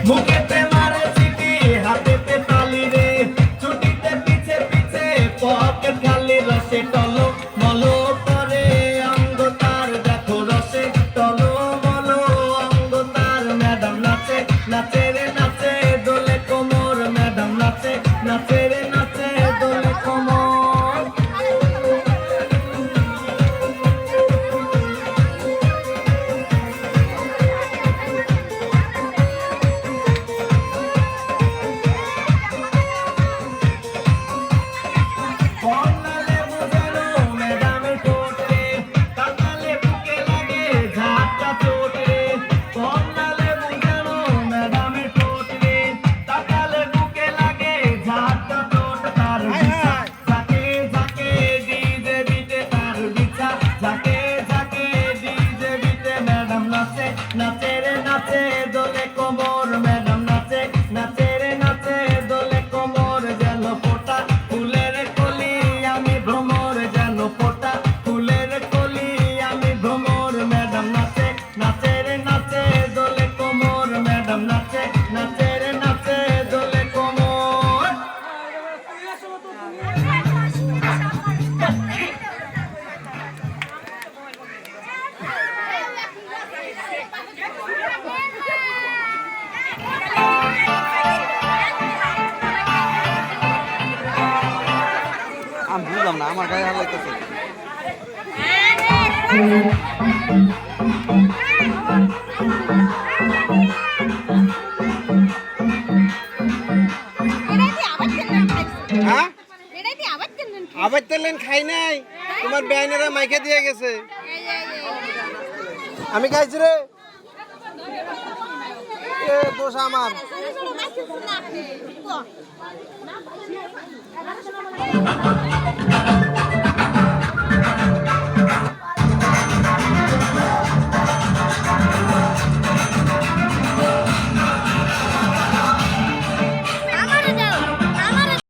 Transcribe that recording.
মুখেতে মারে সিটি হাতেতে তালি রে ছুটিতে পিছে পিছে পকেট খালি রসে টলো মলো করে অঙ্গ তার দেখো রসে টলো মলো অঙ্গ তার ম্যাডাম নাচে নাচে রে নাচে দোলে কোমর ম্যাডাম নাচে নাচে রে নাচে দোলে কোমর নাচে রে নাচে দোলে কোমর ম্যাডাম নাচে নাচে রে নাচে দোলে কোমর যেন ফোটা ফুলের কলি আমি ভ্রমর যেন ফোটা ফুলের কলি আমি ভ্রমর ম্যাডাম নাচে নাচে রে নাচে দোলে কোমর ম্যাডাম নাচে নাচে রে নাচে দোলে কোমর আমি বুঝলাম না আমার গায়ে হাত লাগতেছে হ্যাঁ আবার তেলেন খাই নাই তোমার বেআইনেরা মাইকে দিয়ে গেছে আমি খাইছি রে এ দোষ আমার